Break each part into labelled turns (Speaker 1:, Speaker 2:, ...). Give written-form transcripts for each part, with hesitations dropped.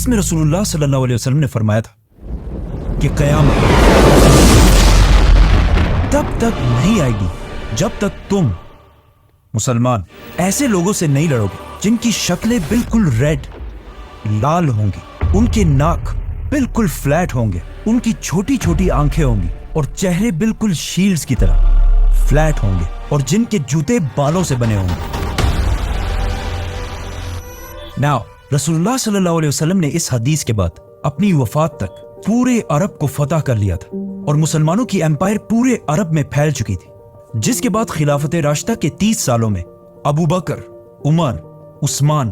Speaker 1: जिसमें रसूलुल्लाह सल्लल्लाहु अलैहि वसल्लम ने फरमाया था कि क़यामत तब तक नहीं आएगी जब तक तुम मुसलमान ऐसे लोगों से नहीं लड़ोगे जिनकी शक्लें बिल्कुल रेड लाल होंगी, उनके नाक बिल्कुल फ्लैट होंगे, उनकी छोटी छोटी आंखें होंगी और चेहरे बिल्कुल शील्ड्स की तरह फ्लैट होंगे और जिनके जूते बालों से बने होंगे। नाउ रसूलुल्लाह सल्लल्लाहु अलैहि वसल्लम ने इस हदीस के बाद अपनी वफात तक पूरे अरब को फतह कर लिया था और मुसलमानों की एम्पायर पूरे अरब में फैल चुकी थी, जिसके बाद खिलाफत राशिदा के 30 सालों में अबू बकर, उमर, उस्मान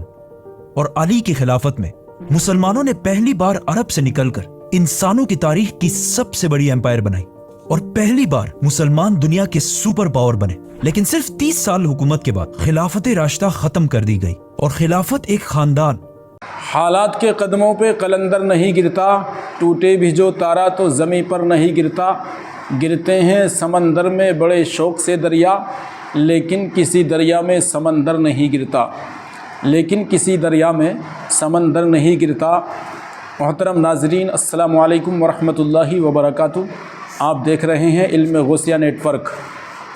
Speaker 1: और अली की खिलाफत में मुसलमानों ने पहली बार अरब से निकलकर इंसानों की तारीख की सबसे बड़ी एम्पायर बनाई और पहली बार मुसलमान दुनिया के सुपर पावर बने। लेकिन सिर्फ 30 साल हुकूमत के बाद खिलाफत राशिदा खत्म कर दी गई और खिलाफत एक खानदान।
Speaker 2: हालात के कदमों पे कलंदर नहीं गिरता, टूटे भी जो तारा तो ज़मीं पर नहीं गिरता। गिरते हैं समंदर में बड़े शौक़ से दरिया, लेकिन किसी दरिया में समंदर नहीं गिरता, लेकिन किसी दरिया में समंदर नहीं गिरता। मोहतरम नाज़रीन, अस्सलामु अलैकुम वरहमतुल्लाहि वबरकातुहू। आप देख रहे हैं इल्म गौसिया नेटवर्क।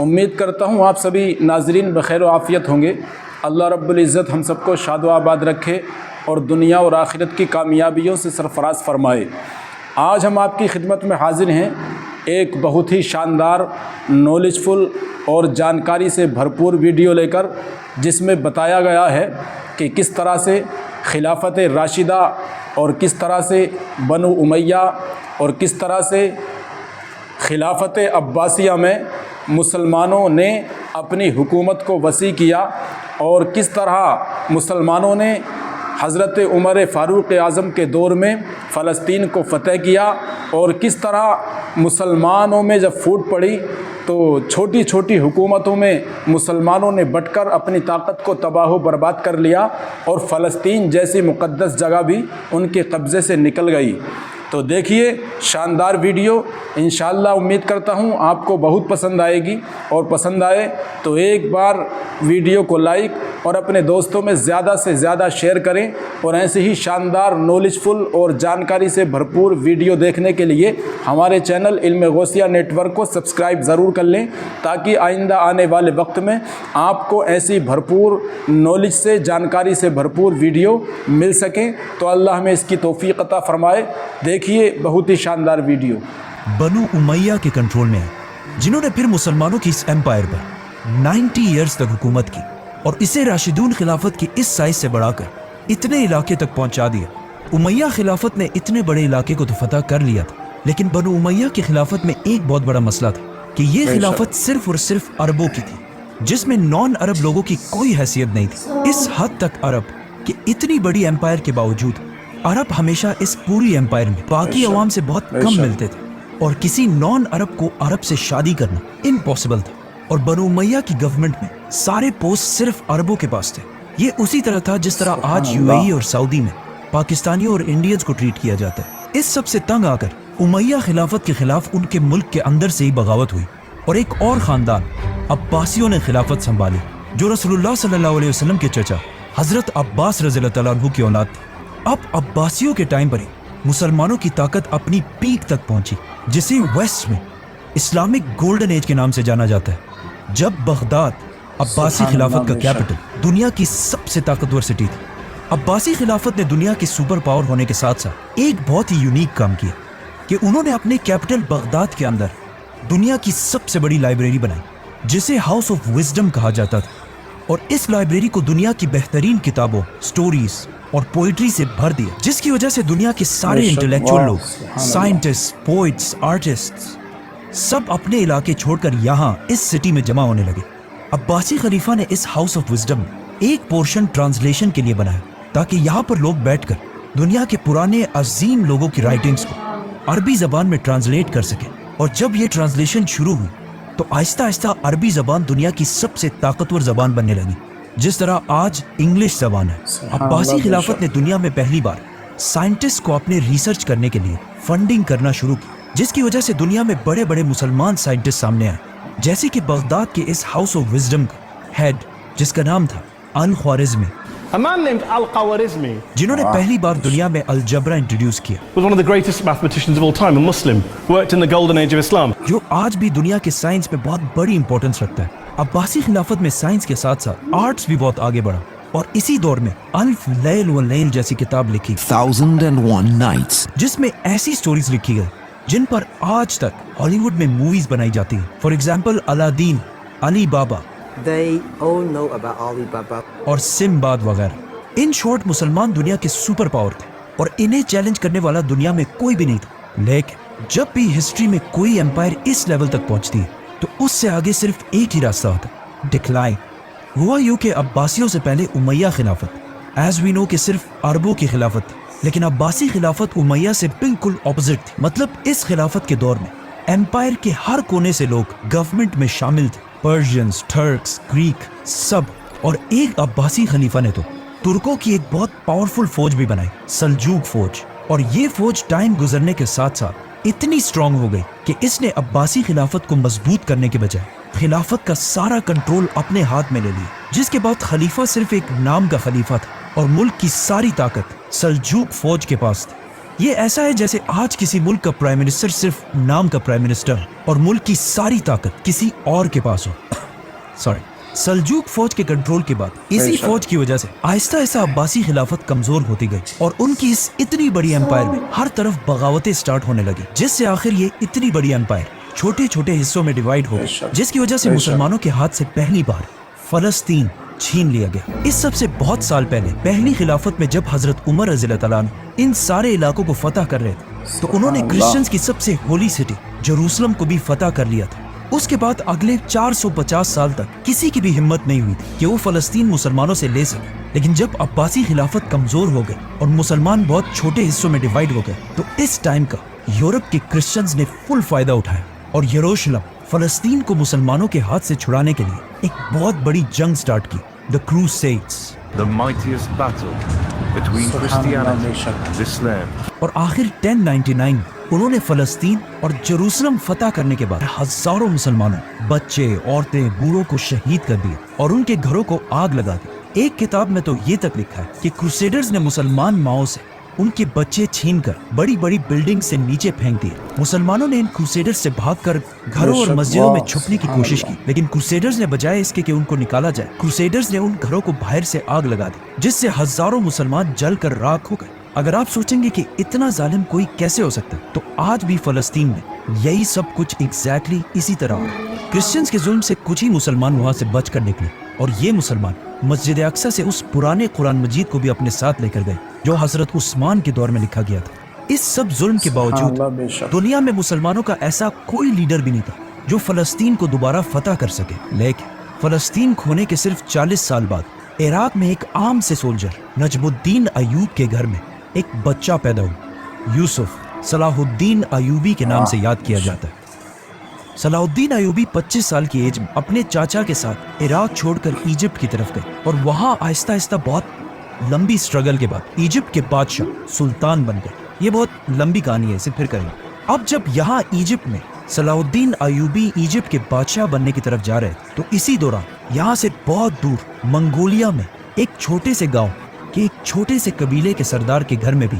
Speaker 2: उम्मीद करता हूँ आप सभी नाज़रीन बखैर व आफ़ियत होंगे। अल्लाह रब्बुल इज़्ज़त हम सबको शाद व आबाद रखे और दुनिया और आखिरत की कामयाबियों से सरफराज फरमाए। आज हम आपकी खिदमत में हाजिर हैं एक बहुत ही शानदार, नॉलेजफुल और जानकारी से भरपूर वीडियो लेकर, जिसमें बताया गया है कि किस तरह से खिलाफत राशिदा और किस तरह से बनु उमैया और किस तरह से खिलाफत अब्बासिया में मुसलमानों ने अपनी हुकूमत को वसी किया और किस तरह मुसलमानों ने हज़रत उमर फ़ारूक आज़म के दौर में फ़लस्तीन को फ़तह किया और किस तरह मुसलमानों में जब फूट पड़ी तो छोटी छोटी हुकूमतों में मुसलमानों ने बटकर अपनी ताकत को तबाह बर्बाद कर लिया और फ़लस्तीन जैसी मुक़द्दस जगह भी उनके कब्ज़े से निकल गई। तो देखिए शानदार वीडियो, इंशाअल्लाह उम्मीद करता हूँ आपको बहुत पसंद आएगी और पसंद आए तो एक बार वीडियो को लाइक और अपने दोस्तों में ज़्यादा से ज़्यादा शेयर करें और ऐसे ही शानदार, नॉलेजफुल और जानकारी से भरपूर वीडियो देखने के लिए हमारे चैनल इल्म गौसिया नेटवर्क को सब्सक्राइब ज़रूर कर लें, ताकि आइंदा आने वाले वक्त में आपको ऐसी भरपूर नॉलेज से, जानकारी से भरपूर वीडियो मिल सकें। तो अल्लाह हमें इसकी तौफीक अता फ़रमाए। देखिए बहुत ही शानदार वीडियो।
Speaker 1: बनु उमैया के कंट्रोल में है, जिन्होंने फिर मुसलमानों की इस एम्पायर पर 90 ईयर्स तक हुकूमत की और इसे राशिदून खिलाफत की इस साइज से बढ़ाकर इतने इलाके तक पहुंचा दिया। उमैया खिलाफत ने इतने बड़े इलाके को तो फतह कर लिया था, लेकिन बनु उमैया की खिलाफत में एक बहुत बड़ा मसला था कि ये खिलाफत सिर्फ और सिर्फ अरबों की थी, जिसमें नॉन अरब लोगों की कोई हैसियत नहीं थी। इस हद तक अरब कि इतनी बड़ी एम्पायर के बावजूद अरब हमेशा इस पूरी एम्पायर में बाकी अवाम से बहुत कम मिलते थे और किसी नॉन अरब को अरब से शादी करना इम्पॉसिबल था। और बनु उमैया की गवर्नमेंट में सारे पोस्ट सिर्फ अरबों के पास थे। ये उसी तरह था जिस तरह आज यूएई और सऊदी में पाकिस्तानियों और इंडियंस को ट्रीट किया जाता है। इस सब से तंग आकर उमैया खिलाफत के खिलाफ उनके मुल्क के अंदर से ही बगावत हुई और एक और खानदान अब्बासियों ने खिलाफत संभाली, जो रसूलुल्लाह सल्लल्लाहु अलैहि वसल्लम के चचा हजरत अब्बास रज़ियल्लाहु तआला अन्हु की औलाद थी। अब अब्बासियों के टाइम पर ही मुसलमानों की ताकत अपनी पीक तक पहुंची, जिसे वेस्ट में इस्लामिक गोल्डन एज के नाम से जाना जाता है, जब बगदाद अब्बासी खिलाफत का कैपिटल, दुनिया की सबसे ताकतवर सिटी थी। अब्बासी खिलाफत ने दुनिया की सुपर पावर होने के साथ साथ एक बहुत ही यूनिक काम किया कि उन्होंने अपने कैपिटल बगदाद के अंदर दुनिया की सबसे बड़ी लाइब्रेरी बनाई, जिसे हाउस ऑफ विजडम कहा जाता था। और इस लाइब्रेरी को दुनिया की बेहतरीन किताबों, स्टोरीज और पोइट्री से भर दिया, जिसकी वजह से दुनिया के सारे इंटेलेक्चुअल लोग, साइंटिस्ट, पोइट्स, आर्टिस्ट्स सब अपने इलाके छोड़कर यहाँ इस सिटी में जमा होने लगे। अब्बासी खलीफा ने इस हाउस ऑफ विजडम में एक पोर्शन ट्रांसलेशन के लिए बनाया, ताकि यहाँ पर लोग बैठकर दुनिया के पुराने अजीम लोगों की राइटिंग्स को अरबी ज़बान में ट्रांसलेट कर सके। और जब ये ट्रांसलेशन शुरू हुई तो आहिस्ता आहिस्ता अरबी ज़बान दुनिया की सबसे ताकतवर ज़बान बनने लगी, जिस तरह आज इंग्लिश ज़बान है। अब्बासी खिलाफत ने दुनिया में पहली बार साइंटिस्ट को अपने रिसर्च करने के लिए फंडिंग करना शुरू की, जिसकी वजह से दुनिया में बड़े बड़े मुसलमान साइंटिस्ट सामने आए, जैसे कि बगदाद के इस हाउस ऑफ विजडम का हेड, जिसका नाम था अल ख्वारिज़मी।
Speaker 3: A man named Al-Khwarizmi
Speaker 1: जिन्होंने पहली बार दुनिया में अलजबरा इंट्रोड्यूस किया,
Speaker 3: was one of the greatest mathematicians of all time, a Muslim, worked in the golden age of Islam.
Speaker 1: जो आज भी दुनिया के साइंस में बहुत बड़ी इंपॉर्टेंस रखता है। अब्बासी खिलाफत में साइंस के साथ साथ आर्ट्स भी बहुत आगे बढ़ा और इसी दौर में अल्फ लैल व लैल जैसी किताब लिखी
Speaker 4: 1001 Nights.
Speaker 1: जिसमें ऐसी स्टोरीज लिखी गई जिन पर आज तक हॉलीवुड में मूवीज बनाई जाती हैं। For example Aladdin, Ali Baba
Speaker 5: They all know about Alibaba.
Speaker 1: और सिम्बाद वगैरह। इन शॉर्ट मुसलमान दुनिया के सुपर पावर थे और इन्हें चैलेंज करने वाला दुनिया में कोई भी नहीं था। लेकिन जब भी हिस्ट्री में कोई एम्पायर इस लेवल तक पहुंचती है तो उससे आगे सिर्फ एक ही रास्ता होता है, डिक्लाइन। हुआ यूं कि अब्बासियों से पहले उमैया खिलाफत, एज वी नो कि सिर्फ अरबों की खिलाफत थी, लेकिन अब्बासी खिलाफत उमैया से बिल्कुल ऑपोजिट थी। मतलब इस खिलाफत के दौर में एम्पायर के हर कोने से लोग गवर्नमेंट में शामिल थे, पर्शियंस, टर्क्स, ग्रीक, सब। और एक अब्बासी खलीफा ने तो तुर्कों की एक बहुत पावरफुल फौज भी बनाई, सल्जूक फौज। और ये फौज टाइम गुजरने के साथ साथ इतनी स्ट्रांग हो गई कि इसने अब्बासी खिलाफत को मजबूत करने के बजाय खिलाफत का सारा कंट्रोल अपने हाथ में ले लिया, जिसके बाद खलीफा सिर्फ एक नाम का खलीफा था और मुल्क की सारी ताकत सल्जूक फौज के पास थी। ये ऐसा है जैसे आज किसी मुल्क का प्राइम मिनिस्टर सिर्फ नाम का प्राइम मिनिस्टर और मुल्क की सारी ताकत किसी और के पास हो। सॉरी। सल्जूक फौज के कंट्रोल के बाद इसी फौज की वजह से आहिस्ता आहिस्ता अब्बासी खिलाफत कमजोर होती गई और उनकी इस इतनी बड़ी एम्पायर में हर तरफ बगावतें स्टार्ट होने लगी, जिससे आखिर ये इतनी बड़ी एम्पायर छोटे छोटे हिस्सों में डिवाइड हो गई, जिसकी वजह से मुसलमानों के हाथ से पहली बार फलस्तीन छीन लिया गया। इस सबसे बहुत साल पहले पहली खिलाफत में जब हजरत उमर रज़ियल्लाहु अन्हु इन सारे इलाकों को फतह कर रहे थे तो उन्होंने क्रिश्चियंस की सबसे होली सिटी जेरूसलम को भी फतह कर लिया था। उसके बाद अगले 450 साल तक किसी की भी हिम्मत नहीं हुई थी कि वो फलस्तीन मुसलमानों से ले सके। लेकिन जब अब्बासी खिलाफत कमजोर हो गई और मुसलमान बहुत छोटे हिस्सों में डिवाइड हो गए तो इस टाइम का यूरोप के क्रिश्चियंस ने फुल फायदा उठाया और यरूशलेम फलस्तीन को मुसलमानों के हाथ से छुड़ाने के लिए एक बहुत बड़ी जंग स्टार्ट की, the crusades.
Speaker 6: The mightiest battle between Christianity and Islam.
Speaker 1: और आखिर 1099 उन्होंने फलस्तीन और जेरूसलम फतह करने के बाद हजारों मुसलमानों, बच्चे, औरतें, बूढ़ों को शहीद कर दिया और उनके घरों को आग लगा दी। एक किताब में तो ये तक लिखा है कि क्रूसेडर्स ने मुसलमान माओ से उनके बच्चे छीनकर बड़ी बड़ी बिल्डिंग से नीचे फेंक दिए। मुसलमानों ने इन क्रूसेडर्स से भागकर घरों और मस्जिदों में छुपने की कोशिश की, लेकिन क्रूसेडर्स ने बजाय इसके कि उनको निकाला जाए, क्रूसेडर्स ने उन घरों को बाहर से आग लगा दी, जिससे हजारों मुसलमान जलकर राख हो गए। अगर आप सोचेंगे कि इतना जालिम कोई कैसे हो सकता है, तो आज भी फलस्तीन में यही सब कुछ एग्जैक्टली इसी तरह हो। क्रिश्चियंस के जुल्म से कुछ ही मुसलमान वहां से बच कर निकले और ये मुसलमान मस्जिद अक्सा से उस पुराने कुरान मजीद को भी अपने साथ लेकर गए जो हजरत उस्मान के दौर में लिखा गया था। इस सब जुल्म के बावजूद दुनिया में मुसलमानों का ऐसा कोई लीडर भी नहीं था जो फलस्तीन को दोबारा फतह कर सके। लेकिन फलस्तीन खोने के सिर्फ 40 साल बाद इराक में एक आम से सोल्जर नजमुद्दीन अयूब के घर में एक बच्चा पैदा हुआ। यूसुफ सलाहुद्दीन अयूबी के नाम से याद किया जाता है। सलाहुद्दीन अयूबी 25 साल की एज में अपने चाचा के साथ इराक छोड़कर इजिप्ट की तरफ गए और वहां आहिस्ता आहिस्ता बहुत लंबी स्ट्रगल के बाद इजिप्ट के बादशाह सुल्तान बन गए। ये बहुत लंबी कहानी है, इसे फिर करेंगे। अब जब यहाँ इजिप्ट में सलाहुद्दीन अयूबी इजिप्ट के बादशाह बनने की तरफ जा रहे थे तो इसी दौरान यहाँ से बहुत दूर मंगोलिया में एक छोटे से गांव के एक छोटे से कबीले के सरदार के घर में भी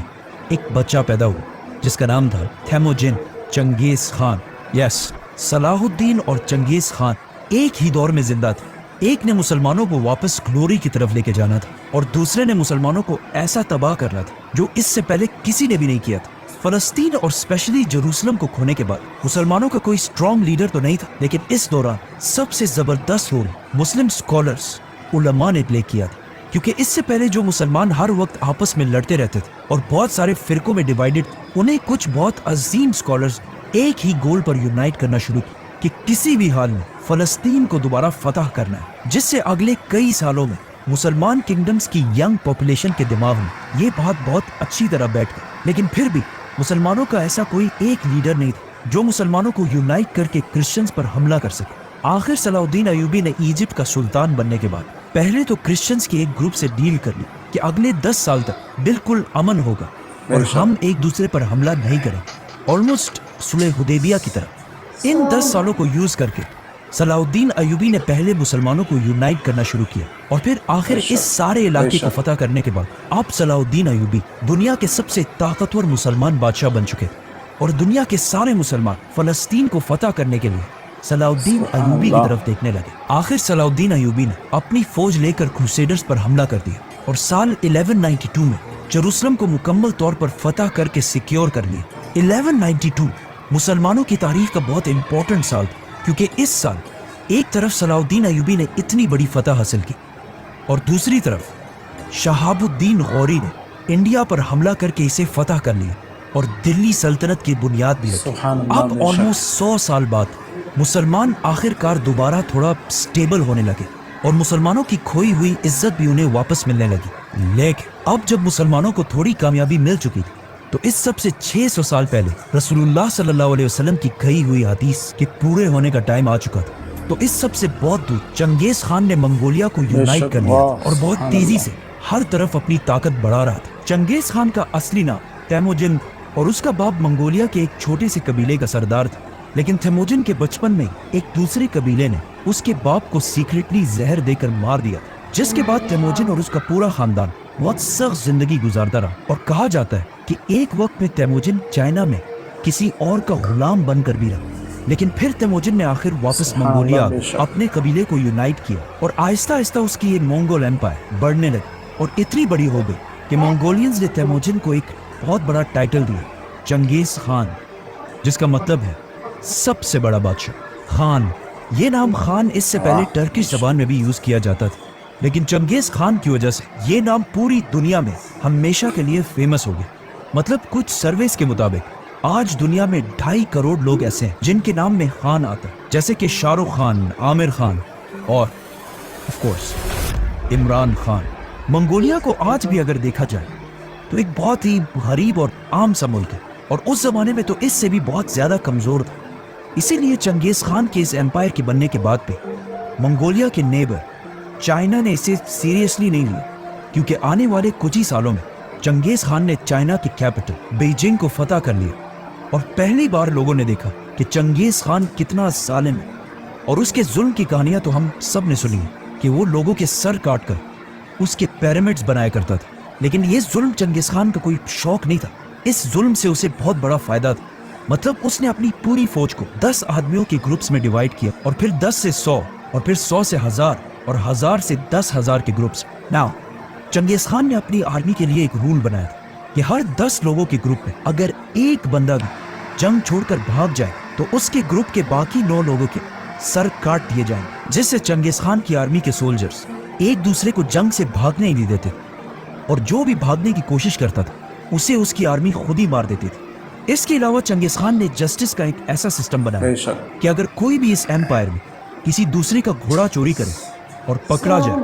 Speaker 1: एक बच्चा पैदा हुआ जिसका नाम था थेमोजिन चंगेज खान। यस, सलाहुद्दीन और चंगेज खान एक ही दौर में जिंदा थे। एक ने मुसलमानों को वापस ग्लोरी की तरफ लेके जाना था और दूसरे ने मुसलमानों को ऐसा तबाह करना था जो इससे पहले किसी ने भी नहीं किया था। फलस्तीन और स्पेशली जेरूसलम को खोने के बाद मुसलमानों का कोई स्ट्रॉन्ग लीडर तो नहीं था, लेकिन इस दौरान सबसे जबरदस्त रोल मुस्लिम स्कॉलर्स उलमा ने प्ले किया था, क्योंकि इससे पहले जो मुसलमान हर वक्त आपस में लड़ते रहते थे और बहुत सारे फिरकों में डिवाइडेड, उन्हें कुछ बहुत अजीम स्कॉलर्स एक ही गोल पर यूनाइट करना शुरू किया कि किसी भी हाल में फलस्तीन को दोबारा फतह करना है, जिससे अगले कई सालों में मुसलमान किंगडम्स की यंग पॉपुलेशन के दिमाग में ये बात बहुत अच्छी तरह बैठ गई। लेकिन फिर भी मुसलमानों का ऐसा कोई एक लीडर नहीं था जो मुसलमानों को यूनाइट करके क्रिश्चियंस पर हमला कर सके। आखिर सलाहुद्दीन अयूबी ने इजिप्ट का सुल्तान बनने के बाद पहले तो क्रिश्चियंस के एक ग्रुप से डील कर ली कि अगले 10 साल तक बिल्कुल अमन होगा और हम एक दूसरे पर हमला नहीं करेंगे, ऑलमोस्ट सुलह हुदैबिया की तरह। इन 10 सालों को यूज करके सलाउद्दीन अयूबी ने पहले मुसलमानों को यूनाइट करना शुरू किया और फिर आखिर इस सारे इलाके को फतह करने के बाद अब सलाउद्दीन अयूबी दुनिया के सबसे ताकतवर मुसलमान बादशाह बन चुके और दुनिया के सारे मुसलमान फलस्तीन को फतह करने के लिए सलाउद्दीन अयूबी की तरफ देखने लगे। आखिर सलाउद्दीन अयूबी ने अपनी फौज लेकर क्रूसेडर्स पर हमला कर दिया और साल 1192 में जेरूसलम को मुकम्मल तौर पर फतह करके सिक्योर कर लिया। 1192 मुसलमानों की तारीख का बहुत इंपॉर्टेंट साल था क्योंकि इस साल एक तरफ सलाउद्दीन अयूबी ने इतनी बड़ी फतह हासिल की और दूसरी तरफ शहाबुद्दीन गौरी ने इंडिया पर हमला करके इसे फतह कर लिया और दिल्ली सल्तनत की बुनियाद भी रखी। अब ऑलमोस्ट 100 साल बाद मुसलमान आखिरकार दोबारा थोड़ा स्टेबल होने लगे और मुसलमानों की खोई हुई इज्जत भी उन्हें वापस मिलने लगी। लेकिन अब जब मुसलमानों को थोड़ी कामयाबी मिल चुकी थी तो इस सब से 600 साल पहले रसूलुल्लाह सल्लल्लाहु अलैहि वसल्लम की कही हुई हदीस के पूरे होने का टाइम आ चुका था। तो इस सब से बहुत दूर चंगेज खान ने मंगोलिया को यूनाइट कर लिया और बहुत तेजी से हर तरफ अपनी ताकत बढ़ा रहा था। चंगेज खान का असली नाम तैमोजिन और उसका बाप मंगोलिया के एक छोटे से कबीले का सरदार था, लेकिन तैमोजिन के बचपन में एक दूसरे कबीले ने उसके बाप को सीक्रेटली जहर देकर मार दिया, जिसके बाद तैमोजिन और उसका पूरा खानदान बहुत सख्त जिंदगी गुजारता रहा। और कहा जाता है कि एक वक्त में तैमोजिन चाइना में किसी और का गुलाम बनकर भी रहा, लेकिन फिर तैमोजिन ने आखिर वापस मंगोलिया अपने कबीले को यूनाइट किया और आहिस्ता आहिस्ता उसकी ये मंगोल एम्पायर बढ़ने लगी और इतनी बड़ी हो गई कि मंगोलियंस ने तैमोजिन को एक बहुत बड़ा टाइटल दिया, चंगेज खान, जिसका मतलब है सबसे बड़ा बादशाह। खान, ये नाम खान इससे पहले टर्किश ज़बान में भी यूज किया जाता था, लेकिन चंगेज खान की वजह से ये नाम पूरी दुनिया में हमेशा के लिए फेमस हो गया। मतलब कुछ सर्वेस के मुताबिक आज दुनिया में 2.5 करोड़ लोग ऐसे हैं जिनके नाम में खान आता है, जैसे कि शाहरुख खान, आमिर खान और of course Imran Khan. Mongolia को आज भी अगर देखा जाए तो एक बहुत ही गरीब और आम सा मुल्क है और उस जमाने में तो इससे भी बहुत ज्यादा कमजोर था। इसीलिए चंगेज खान के इस एम्पायर के बनने के बाद भी मंगोलिया के नेबर चाइना ने इसे सीरियसली नहीं लिया, क्योंकि आने वाले कुछ ही सालों में चंगेज खान ने चाइना की कैपिटल बीजिंग को फतह कर लिया और पहली बार लोगों ने देखा कि चंगेज खान कितना जालिम है। और उसके जुल्म की कहानियां तो हम सब ने सुनी है कि वो लोगों के सर काट कर उसके पिरामिड्स बनाया करता था, लेकिन ये जुल्म चंगेज खान का कोई शौक नहीं था, इस जुल्म से उसे बहुत बड़ा फायदा था। मतलब उसने अपनी पूरी फौज को 10 आदमियों के ग्रुप्स में डिवाइड किया और फिर 10 से 100 और फिर 100 से 1000 और 1000 से 10,000 के ग्रुप्स। नाउ चंगेज खान ने अपनी आर्मी के लिए एक रूल बनाया था कि हर 10 लोगों के ग्रुप में अगर एक बंदा भी जंग छोड़कर भाग जाए तो उसके ग्रुप के बाकी 9 लोगों के सर काट दिए जाएंगे, जिससे चंगेज खान की आर्मी के सोल्जर्स एक दूसरे को जंग से भागने ही नहीं देते और जो भी भागने की कोशिश करता था उसे उसकी आर्मी खुद ही मार देती थी। इसके अलावा चंगेज खान ने जस्टिस का एक ऐसा सिस्टम बनाया कि अगर कोई भी इस एम्पायर में किसी दूसरे का घोड़ा चोरी करे और पकड़ा जाए,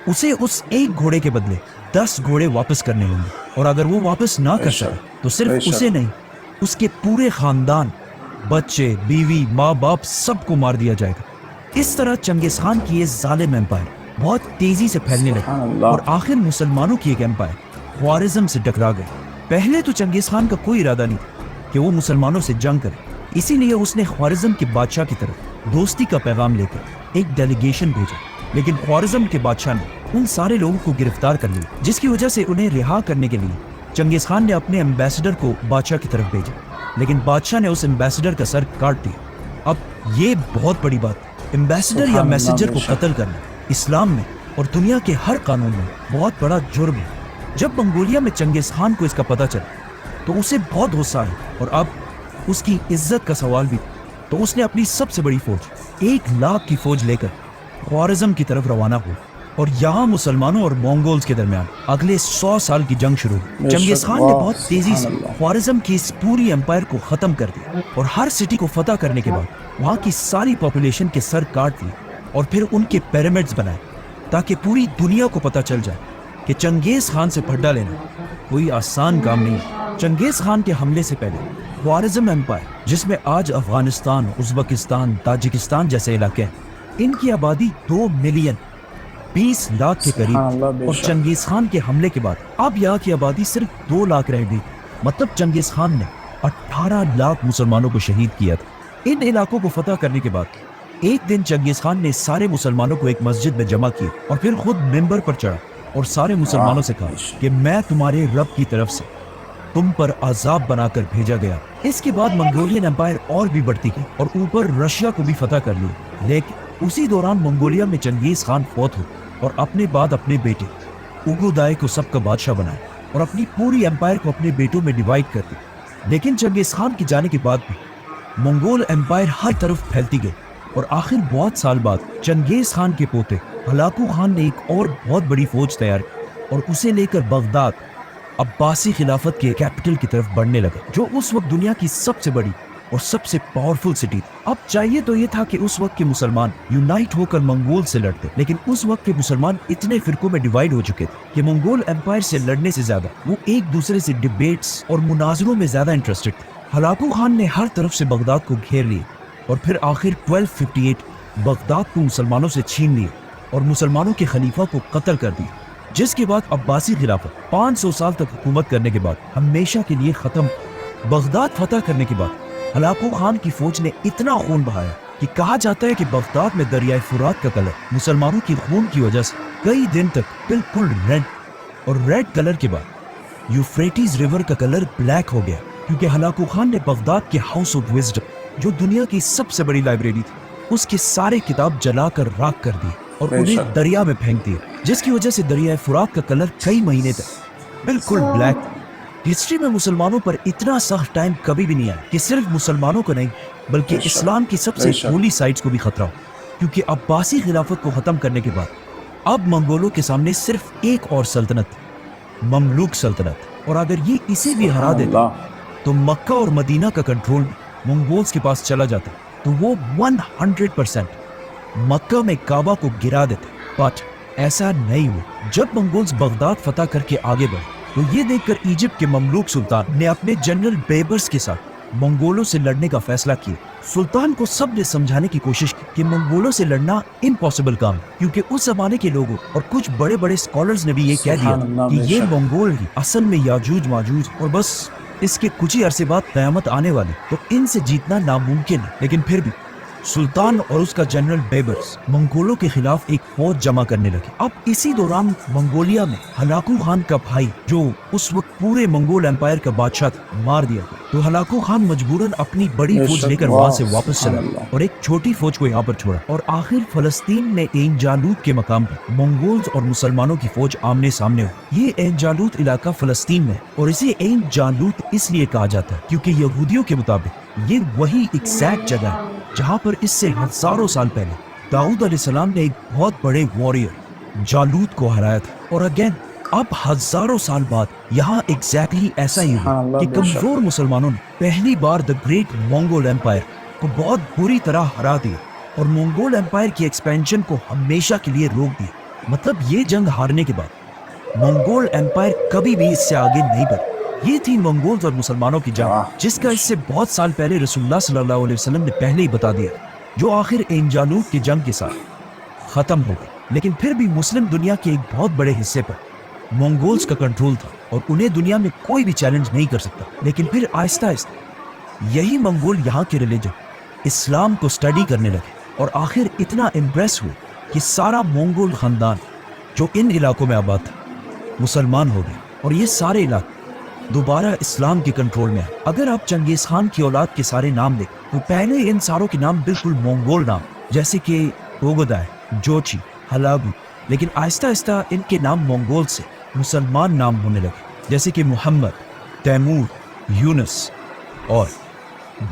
Speaker 1: उसे उस एक घोड़े के बदले 10 घोड़े वापस करने होंगे और अगर वो वापस ना कर सके तो सिर्फ उसे नहीं, उसके पूरे खानदान, बच्चे, बीवी, माँ बाप सबको मार दिया जाएगा। इस तरह चंगेज खान की ये जालिम एम्पायर बहुत तेजी से फैलने लगी और आखिर मुसलमानों की एक एम्पायर ख्वारिज़म से टकरा गई। पहले तो चंगेज खान का कोई इरादा नहीं था कि वो मुसलमानों से जंग करे, इसीलिए उसने ख्वारिज़म के बादशाह की तरफ दोस्ती का पैगाम लेकर एक डेलीगेशन भेजा, लेकिन ख्वारिज़म के बादशाह ने उन सारे लोगों को गिरफ्तार कर लिया, जिसकी वजह से उन्हें रिहा करने के लिए चंगेज खान ने अपने एम्बेसडर को बादशाह की तरफ भेजा, लेकिन बादशाह ने उस एम्बेसडर का सर काट दिया। अब ये बहुत बड़ी बात, एम्बेसडर या मैसेंजर को कत्ल करना इस्लाम में और दुनिया के हर कानून में बहुत बड़ा जुर्म है। जब मंगोलिया में चंगेज खान को इसका पता चला तो उसे बहुत गुस्सा आया और अब उसकी इज्जत का सवाल भी, तो उसने अपनी सबसे बड़ी फौज 1 लाख की फौज लेकर ख्वारिज़म की तरफ रवाना हुआ और यहाँ मुसलमानों और मंगोल्स के दरमियान अगले 100 साल की जंग शुरू हुई। चंगेज खान ने बहुत तेजी से ख्वारिज़म की इस पूरी एम्पायर को खत्म कर दिया और हर सिटी को फतह करने के बाद वहाँ की सारी पॉपुलेशन के सर काट दिए और फिर उनके पिरामिड्स बनाए, ताकि पूरी दुनिया को पता चल जाए कि चंगेज खान से फड्डा लेना कोई आसान काम नहीं। चंगेज खान के हमले से पहले ख्वारिज़म एम्पायर, जिसमें आज अफगानिस्तान, उज़्बेकिस्तान, ताजिकिस्तान जैसे इलाके हैं, इनकी आबादी 2 मिलियन 20 लाख के करीब और चंगेज खान के हमले के बाद अब यहाँ की आबादी सिर्फ 2 लाख रह गई। मतलब चंगेज खान ने 18 लाख मुसलमानों को शहीद किया था। इन इलाकों को फतह करने के बाद एक दिन चंगेज खान ने सारे मुसलमानों को एक मस्जिद में जमा किया और फिर खुद मिंबर पर चढ़ा और सारे मुसलमानों से कहा कि मैं तुम्हारे रब की तरफ से तुम पर अजाब बनाकर भेजा गया। इसके बाद मंगोलियन एम्पायर और भी बढ़ती गई और ऊपर रशिया को भी फतह कर लिया। लेकिन उसी दौरान मंगोलिया में चंगेज खान फौत हो और अपने बाद अपने बेटे उगुदाई को सबका बादशाह बनाया और अपनी पूरी एम्पायर को अपने बेटों में डिवाइड कर दी। लेकिन चंगेज खान के जाने के बाद भी मंगोल एम्पायर हर तरफ फैलती गई और आखिर बहुत साल बाद चंगेज खान के पोते हलाकू खान ने एक और बहुत बड़ी फौज तैयार की और उसे लेकर बगदाद अब्बासी खिलाफत के कैपिटल की तरफ बढ़ने लगा, जो उस वक्त दुनिया की सबसे बड़ी और सबसे पावरफुल सिटी थी। अब चाहिए तो ये था कि उस वक्त के मुसलमान यूनाइट होकर मंगोल से लड़ते, लेकिन उस वक्त के मुसलमान इतने फिरकों में डिवाइड हो चुके थे कि मंगोल एम्पायर से लड़ने से ज्यादा वो एक दूसरे से डिबेट्स और मुनाजरों में ज्यादा इंटरेस्टेड थे। हलाकू खान ने हर तरफ से बगदाद को घेर लिया और फिर आखिर 1258 बगदाद को मुसलमानों से छीन लिया और मुसलमानों के खलीफा को कत्ल कर दिया, जिसके बाद अब्बासी खिलाफत 500 साल तक हुकूमत करने के बाद हमेशा के लिए खत्म। बगदाद फतह करने के बाद हलाकू खान की फौज ने इतना खून बहाया कि कहा जाता है कि बगदाद में दरियाए फुरात का कलर मुसलमानों की खून की वजह से कई दिन तक बिल्कुल रेड, और रेड कलर के बाद यूफ्रेटिस रिवर का कलर ब्लैक हो गया, क्योंकि हलाकू खान ने बगदाद के हाउस ऑफ विजडम, जो दुनिया की सबसे बड़ी लाइब्रेरी थी, उसके सारे किताब जलाकर राख कर दिए और उन्हें दरिया में फेंक दिया, जिसकी वजह से दरियाए फुरात का कलर कई महीने तक बिल्कुल ब्लैक। हिस्ट्री में मुसलमानों पर इतना सख्त टाइम कभी भी नहीं आया कि सिर्फ मुसलमानों को नहीं बल्कि इस्लाम की सबसे होली साइट्स को भी खतरा हो, क्योंकि अब्बासी खिलाफत को खत्म करने के बाद अब मंगोलों के सामने सिर्फ एक और सल्तनत, ममलूक सल्तनत, और अगर ये इसे भी हरा देता तो मक्का और मदीना का कंट्रोल मंगोल्स के पास चला जाता तो वो 100% मक्का में काबा को गिरा देते। बट ऐसा नहीं हुआ। जब मंगोल्स बगदाद फतह करके आगे बढ़े तो ये देखकर इजिप्ट के ममलूक सुल्तान ने अपने जनरल बेबर्स के साथ मंगोलों से लड़ने का फैसला किया। सुल्तान को सब ने समझाने की कोशिश की कि मंगोलों से लड़ना इम्पॉसिबल काम, क्योंकि उस जमाने के लोगों और कुछ बड़े बड़े स्कॉलर्स ने भी ये कह दिया कि ये मंगोल ही असल में याजूज माजूज और बस इसके कुछ ही अरसे बाद क़यामत आने वाली, तो इनसे जीतना नामुमकिन है। लेकिन फिर भी सुल्तान और उसका जनरल बेबर्स मंगोलों के खिलाफ एक फौज जमा करने लगे। अब इसी दौरान मंगोलिया में हलाकू खान का भाई, जो उस वक्त पूरे मंगोल एम्पायर का बादशाह था, मार दिया। तो हलाकू खान मजबूरन अपनी बड़ी फौज लेकर वहां से वापस चला और एक छोटी फौज को यहाँ पर छोड़ा, और आखिर फलस्तीन में एन जालूत के मकाम पर मंगोल्स और मुसलमानों की फौज आमने सामने हुई। ये एन जालूत इलाका फलस्तीन में, और इसे एन जालूत इसलिए कहा जाता है क्योंकि यहूदियों के मुताबिक ये वही एग्जैक्ट जगह है जहाँ पर इससे हजारों साल पहले दाऊद अलैहिस्सलाम ने एक बहुत बड़े वॉरियर जालूत को हराया था। और अगेन अब हजारों साल बाद यहाँ एग्जैक्टली ऐसा ही हुआ कि कमजोर मुसलमानों ने पहली बार द ग्रेट मंगोल एम्पायर को बहुत बुरी तरह हरा दिया और मंगोल एम्पायर की एक्सपेंशन को हमेशा के लिए रोक दिया। मतलब ये जंग हारने के बाद मंगोल एम्पायर कभी भी इससे आगे नहीं बढ़ा। ये थी मंगोल्स और मुसलमानों की जंग, जिसका इससे बहुत साल पहले रसूलुल्लाह सल्लल्लाहु अलैहि वसल्लम ने पहले ही बता दिया, जो आखिर एन जालूत की जंग के साथ खत्म हो गई। लेकिन फिर भी मुस्लिम दुनिया के एक बहुत बड़े हिस्से पर मंगोल्स का कंट्रोल था और उन्हें दुनिया में कोई भी चैलेंज नहीं कर सकता। लेकिन फिर आहिस्ता आहिस्ता यही मंगोल यहाँ के रिलीजन इस्लाम को स्टडी करने लगे और आखिर इतना इम्प्रेस हुए कि सारा मंगोल खानदान जो इन इलाकों में आबाद था मुसलमान हो गए और ये सारे इलाके दोबारा इस्लाम के कंट्रोल में है। अगर आप चंगेज खान की औलाद के सारे नाम देखें तो पहले इन सारों के नाम बिल्कुल मंगोल नाम, जैसे कि ओगोदाय, जोची, हलागू, लेकिन आहिस्ता आहिस्ता इनके नाम मंगोल से मुसलमान नाम होने लगे, जैसे कि मोहम्मद, तैमूर, यूनुस और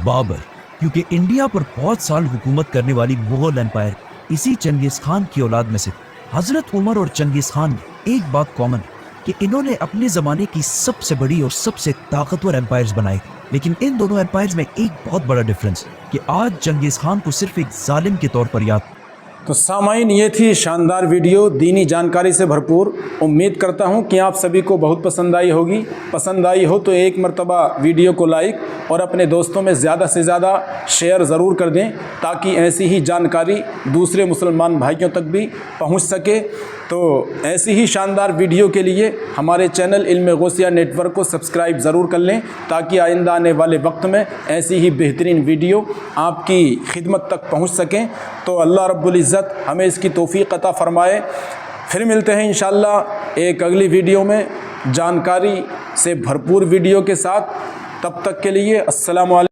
Speaker 1: बाबर। क्योंकि इंडिया पर बहुत साल हुकूमत करने वाली मुगल एम्पायर इसी चंगेज खान की औलाद में से। हजरत उमर और चंगेज खान में एक बात कॉमन है कि इन्होंने अपने ज़माने की सबसे बड़ी और सबसे ताकतवर एम्पायर्स बनाए, लेकिन इन दोनों एम्पायर्स में एक बहुत बड़ा डिफरेंस है कि आज चंगेज खान को सिर्फ एक जालिम के तौर पर याद।
Speaker 2: तो सामाइन, ये थी शानदार वीडियो, दीनी जानकारी से भरपूर। उम्मीद करता हूँ कि आप सभी को बहुत पसंद आई होगी। पसंद आई हो तो एक मरतबा वीडियो को लाइक और अपने दोस्तों में ज़्यादा से ज़्यादा शेयर ज़रूर कर दें, ताकि ऐसी ही जानकारी दूसरे मुसलमान भाइयों तक भी पहुँच सके। تو ایسی ہی شاندار ویڈیو کے لیے ہمارے چینل علم غوثیہ نیٹ ورک کو سبسکرائب ضرور کر لیں، تاکہ آئندہ آنے والے وقت میں ایسی ہی بہترین ویڈیو آپ کی خدمت تک پہنچ سکیں۔ تو اللہ رب العزت ہمیں اس کی توفیق عطا فرمائے۔ پھر ملتے ہیں انشاءاللہ ایک اگلی ویڈیو میں جانکاری سے بھرپور ویڈیو کے ساتھ۔ تب تک کے لیے السلام علیکم۔